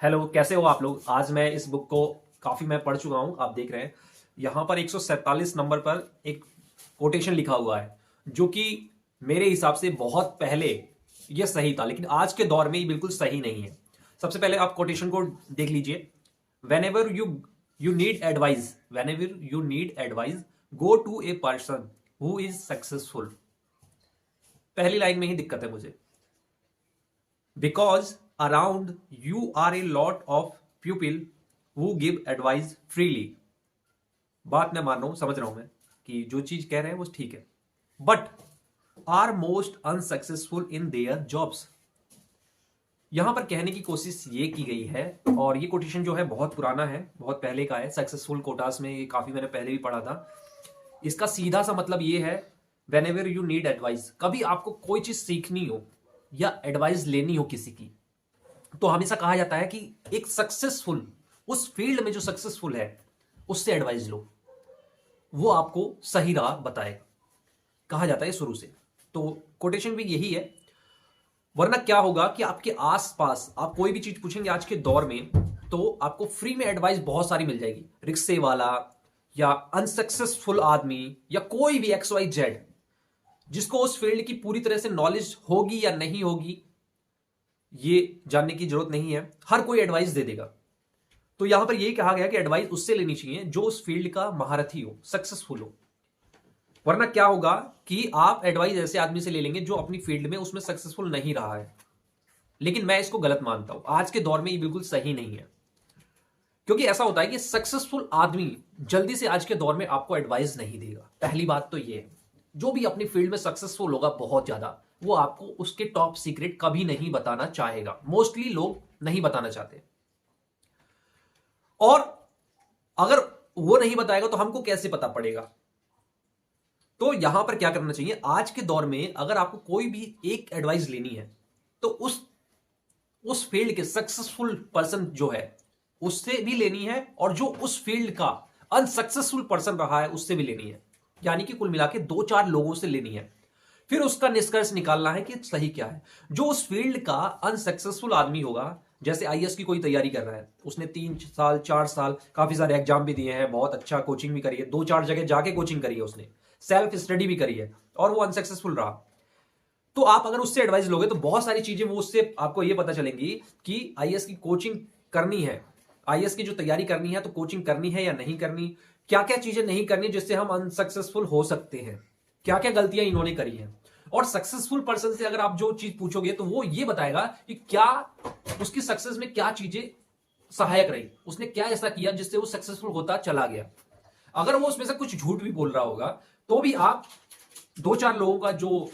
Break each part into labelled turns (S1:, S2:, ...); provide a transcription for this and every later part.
S1: Hello, कैसे हो आप लोग। आज मैं इस बुक को काफी मैं पढ़ चुका हूं। आप देख रहे हैं यहां पर 147 नंबर पर एक कोटेशन लिखा हुआ है जो कि मेरे हिसाब से बहुत पहले ये सही था, लेकिन आज के दौर में ये बिल्कुल सही नहीं है। सबसे पहले आप कोटेशन को देख लीजिए। Whenever you need advice, whenever you need advice, go to a person who is successful. पहली लाइन में ही दिक्कत है मुझे। Because around you are a lot of people who give advice freely. बात मैं मान रहा हूं, समझ रहा हूं मैं कि जो चीज कह रहे हैं वो ठीक है, but are most unsuccessful in their jobs. यहां पर कहने की कोशिश ये की गई है, और ये कोटेशन जो है बहुत पुराना है, बहुत पहले का है। सक्सेसफुल कोटास में ये काफी मैंने पहले भी पढ़ा था। इसका सीधा सा मतलब ये है, when ever you need advice, कभी आपको कोई चीज सीखनी हो या एडवाइस लेनी हो किसी की, तो हमेशा कहा जाता है कि एक सक्सेसफुल, उस फील्ड में जो सक्सेसफुल है उससे एडवाइस लो, वो आपको सही राह बताएगा। कहा जाता है शुरू से, तो कोटेशन भी यही है। वरना क्या होगा कि आपके आसपास आप कोई भी चीज पूछेंगे आज के दौर में, तो आपको फ्री में एडवाइस बहुत सारी मिल जाएगी। रिक्शे वाला या अनसक्सेसफुल आदमी या कोई भी एक्स वाई जेड, जिसको उस फील्ड की पूरी तरह से नॉलेज होगी या नहीं होगी ये जानने की जरूरत नहीं है, हर कोई एडवाइस दे देगा। तो यहां पर यही कहा गया कि एडवाइस उससे लेनी चाहिए जो उस फील्ड का महारथी हो, सक्सेसफुल हो। वरना क्या होगा कि आप एडवाइस ऐसे आदमी से ले लेंगे जो अपनी फील्ड में उसमें सक्सेसफुल नहीं रहा है। लेकिन मैं इसको गलत मानता हूं, आज के दौर में ये बिल्कुल सही नहीं है। क्योंकि ऐसा होता है कि सक्सेसफुल आदमी जल्दी से आज के दौर में आपको एडवाइस नहीं देगा। पहली बात तो ये है, जो भी अपनी फील्ड में सक्सेसफुल होगा बहुत ज्यादा, वो आपको उसके टॉप सीक्रेट कभी नहीं बताना चाहेगा। मोस्टली लोग नहीं बताना चाहते, और अगर वो नहीं बताएगा तो हमको कैसे पता पड़ेगा। तो यहां पर क्या करना चाहिए, आज के दौर में अगर आपको कोई भी एक एडवाइस लेनी है तो उस फील्ड के सक्सेसफुल पर्सन जो है उससे भी लेनी है, और जो उस फील्ड का अनसक्सेसफुल पर्सन रहा है उससे भी लेनी है। यानी कि कुल मिला के दो चार लोगों से लेनी है, फिर उसका निष्कर्ष निकालना है कि सही क्या है। जो उस फील्ड का अनसक्सेसफुल आदमी होगा, जैसे आईएएस की कोई तैयारी कर रहा है, उसने 3 साल 4 साल काफी सारे एग्जाम भी दिए हैं, बहुत अच्छा कोचिंग भी करी है, 2 4 जगह जाके कोचिंग करी है, उसने सेल्फ स्टडी भी करी है, और वो अनसक्सेसफुल रहा। तो आप अगर उससे एडवाइस लोगे तो बहुत सारी चीजें वो उससे आपको ये पता चलेंगी कि आईएएस की कोचिंग करनी है, आईएएस की जो तैयारी करनी है तो कोचिंग करनी है या नहीं करनी, क्या क्या चीजें नहीं करनी जिससे हम अनसक्सेसफुल हो सकते हैं, क्या क्या गलतियां इन्होंने करी हैं। और सक्सेसफुल पर्सन से अगर आप जो चीज पूछोगे तो वो ये बताएगा कि क्या उसकी सक्सेस में क्या चीजें सहायक रही, उसने क्या ऐसा किया जिससे वो सक्सेसफुल होता चला गया। अगर वो उसमें से कुछ झूठ भी बोल रहा होगा तो भी आप दो चार लोगों का जो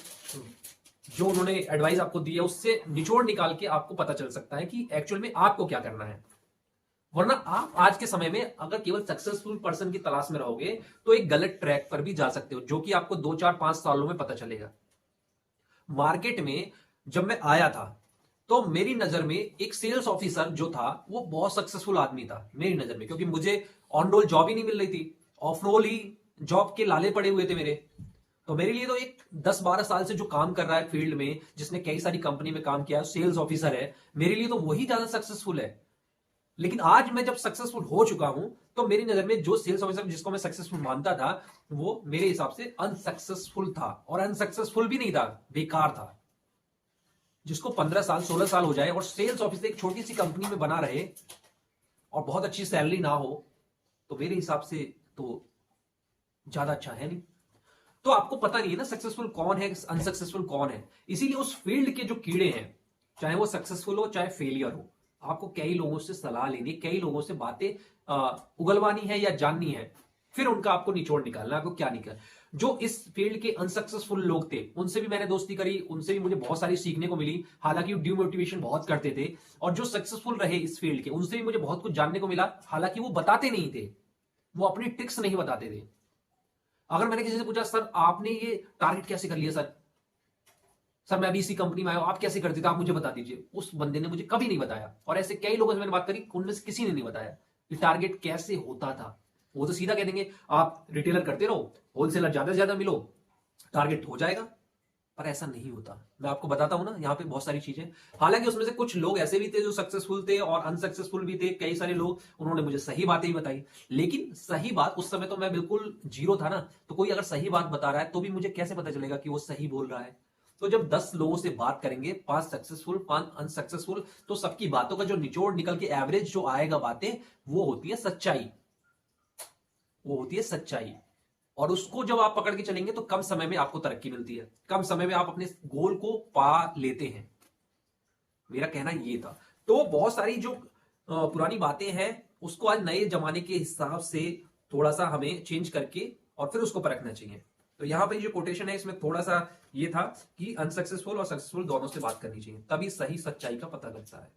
S1: जो उन्होंने एडवाइस आपको दी है उससे निचोड़ निकाल के आपको पता चल सकता है कि एक्चुअल में आपको क्या करना है। वरना आप आज के समय में अगर केवल सक्सेसफुल पर्सन की तलाश में रहोगे तो एक गलत ट्रैक पर भी जा सकते हो, जो कि आपको 2 4 5 सालों में पता चलेगा। मार्केट में जब मैं आया था तो मेरी नजर में एक सेल्स ऑफिसर जो था वो बहुत सक्सेसफुल आदमी था मेरी नजर में, क्योंकि मुझे ऑन रोल जॉब ही नहीं मिल रही थी, ऑफ रोल ही जॉब के लाले पड़े हुए थे मेरे। तो मेरे लिए तो एक 10 12 साल से जो काम कर रहा है फील्ड में, जिसने कई सारी कंपनी में काम किया है, सेल्स ऑफिसर है, मेरे लिए तो वही ज्यादा सक्सेसफुल है। लेकिन आज मैं जब सक्सेसफुल हो चुका हूं तो मेरी नजर में जो सेल्स ऑफिसर जिसको मैं सक्सेसफुल मानता था वो मेरे हिसाब से अनसक्सेसफुल था, और अनसक्सेसफुल भी नहीं था, बेकार था। जिसको 15 साल 16 साल हो जाए और सेल्स ऑफिसर एक छोटी सी कंपनी में बना रहे और बहुत अच्छी सैलरी ना हो, तो मेरे हिसाब से तो ज्यादा अच्छा है नहीं। तो आपको पता नहीं है ना सक्सेसफुल कौन है, अनसक्सेसफुल कौन है। इसीलिए उस फील्ड के जो कीड़े हैं, चाहे वो सक्सेसफुल हो चाहे फेलियर हो, आपको कई लोगों से सलाह लेनी, कई लोगों से बातें उगलवानी है या जाननी है, फिर उनका आपको निचोड़ निकालना है आपको क्या निकल। जो इस फील्ड के अनसक्सेसफुल लोग थे उनसे भी मैंने दोस्ती करी, उनसे भी मुझे बहुत सारी सीखने को मिली। हालांकि वो डिमोटिवेशन बहुत करते थे, और जो सक्सेसफुल रहे इस फील्ड के उनसे भी मुझे बहुत कुछ जानने को मिला। हालांकि वो बताते नहीं थे, वो अपनी टिक्स नहीं बताते थे। अगर मैंने किसी से पूछा सर आपने ये टारगेट कैसे कर लिया, सर सर मैं अभी इसी कंपनी में आया हूं, आप कैसे करते थे आप मुझे बता दीजिए, उस बंदे ने मुझे कभी नहीं बताया। और ऐसे कई लोगों से मैंने बात करी, उनमें से किसी ने नहीं बताया कि टारगेट कैसे होता था। वो तो सीधा कह देंगे आप रिटेलर करते रहो, होलसेलर ज्यादा से ज्यादा मिलो, टारगेट हो जाएगा। पर ऐसा नहीं होता। मैं आपको बताता हूं ना, यहाँ पे बहुत सारी चीजें, हालांकि उसमें से कुछ लोग ऐसे भी थे जो सक्सेसफुल थे और अनसक्सेसफुल भी थे, कई सारे लोग, उन्होंने मुझे सही बातें ही बताई। लेकिन सही बात, उस समय तो मैं बिल्कुल जीरो था ना, तो कोई अगर सही बात बता रहा है तो भी मुझे कैसे पता चलेगा कि वो सही बोल रहा है? तो जब 10 लोगों से बात करेंगे, 5 सक्सेसफुल 5 अनसक्सेसफुल, तो सबकी बातों का जो निचोड़ निकल के एवरेज जो आएगा बातें, वो होती है सच्चाई, वो होती है सच्चाई। और उसको जब आप पकड़ के चलेंगे तो कम समय में आपको तरक्की मिलती है, कम समय में आप अपने गोल को पा लेते हैं। मेरा कहना ये था। तो बहुत सारी जो पुरानी बातें हैं, उसको आज नए जमाने के हिसाब से थोड़ा सा हमें चेंज करके और फिर उसको परखना चाहिए। तो यहां पर जो कोटेशन है इसमें थोड़ा सा ये था कि अनसक्सेसफुल और सक्सेसफुल दोनों से बात करनी चाहिए, तभी सही सच्चाई का पता लगता है।